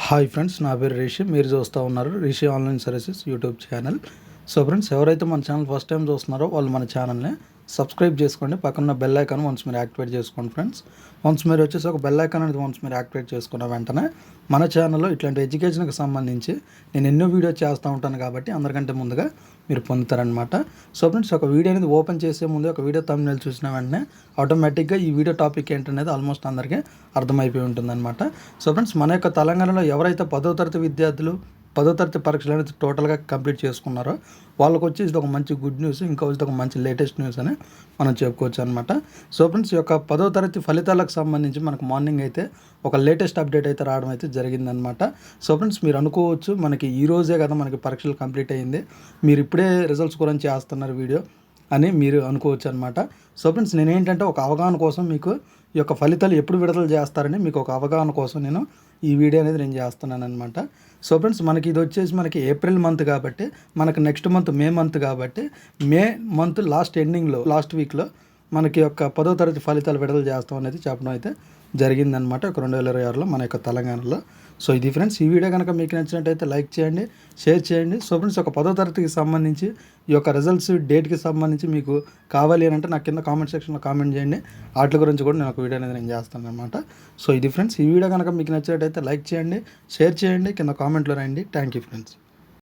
Hi friends, నా పేరు రిషి. మీరు చూస్తూ ఉన్నారు Rishi online services YouTube channel. So friends, ఎవరైతే మన ఛానల్ ఫస్ట్ టైం చూస్తున్నారో వాళ్ళు మన ఛానల్ని సబ్స్క్రైబ్ చేసుకోండి. పక్కన బెల్ ఐకాన్ వన్స్ మీరు యాక్టివేట్ చేసుకోండి ఫ్రెండ్స్. వన్స్ మీరు వచ్చేసి ఒక బెల్ ఐకాన్ అనేది వన్స్ మీరు యాక్టివేట్ చేసుకున్న వెంటనే మన ఛానల్లో ఇట్లాంటి ఎడ్యుకేషన్కి సంబంధించి నేను ఎన్నో వీడియో చేస్తూ ఉంటాను కాబట్టి అందరికంటే ముందుగా మీరు పొందుతారనమాట. సో ఫ్రెండ్స్, ఒక వీడియో అనేది ఓపెన్ చేసే ముందు ఒక వీడియో థంబ్నెయిల్ చూసిన వెంటనే ఆటోమేటిక్గా ఈ వీడియో టాపిక్ ఏంటనేది ఆల్మోస్ట్ అందరికీ అర్థమైపోయి ఉంటుందన్నమాట. సో ఫ్రెండ్స్, మన యొక్క తెలంగాణలో ఎవరైతే 10వ తరగతి విద్యార్థులు 10వ తరగతి పరీక్షలు అనేది టోటల్గా కంప్లీట్ చేసుకున్నారో వాళ్ళకి వచ్చి ఇది ఒక మంచి గుడ్ న్యూస్, ఇంకా ఇది ఒక మంచి లేటెస్ట్ న్యూస్ అని మనం చెప్పుకోవచ్చు అనమాట. సో ఫ్రెండ్స్, ఈ యొక్క 10వ తరగతి ఫలితాలకు సంబంధించి మనకు మార్నింగ్ అయితే ఒక లేటెస్ట్ అప్డేట్ అయితే రావడం అయితే జరిగిందనమాట. సో ఫ్రెండ్స్, మీరు అనుకోవచ్చు మనకి ఈ రోజే కదా మనకి పరీక్షలు కంప్లీట్ అయ్యింది, మీరు ఇప్పుడే రిజల్ట్స్ గురించి చేస్తున్నారు వీడియో అని మీరు అనుకోవచ్చు అనమాట. సో ఫ్రెండ్స్, నేనేంటంటే ఒక అవగాహన కోసం మీకు ఈ యొక్క ఫలితాలు ఎప్పుడు విడుదల చేస్తారని మీకు ఒక అవగాహన కోసం నేను ఈ వీడియో అనేది నేను చేస్తున్నాను అనమాట. సో ఫ్రెండ్స్, మనకి ఇది వచ్చేసి మనకి ఏప్రిల్ మంత్ కాబట్టి మనకి నెక్స్ట్ మంత్ మే మంత్ కాబట్టి మే మంత్ లాస్ట్ వీక్లో మనకి యొక్క 10వ తరగతి ఫలితాలు విడుదల చేస్తాం అనేది చెప్పడం అయితే జరిగిందనమాట ఒక 2026లో మన యొక్క తెలంగాణలో. సో ఇది ఫ్రెండ్స్, ఈ వీడియో కనుక మీకు నచ్చినట్టయితే లైక్ చేయండి, షేర్ చేయండి. సో ఫ్రెండ్స్, ఒక 10వ తరగతికి సంబంధించి ఈ యొక్క రిజల్ట్స్ డేట్కి సంబంధించి మీకు కావాలి అని అంటే నాకు కింద కామెంట్ సెక్షన్లో కామెంట్ చేయండి. వాటి గురించి కూడా నేను ఒక వీడియో అనేది నేను చేస్తాను అనమాట. సో ఇది ఫ్రెండ్స్, ఈ వీడియో కనుక మీకు నచ్చినట్టయితే లైక్ చేయండి, షేర్ చేయండి, కింద కామెంట్లో రాయండి. Thank you friends.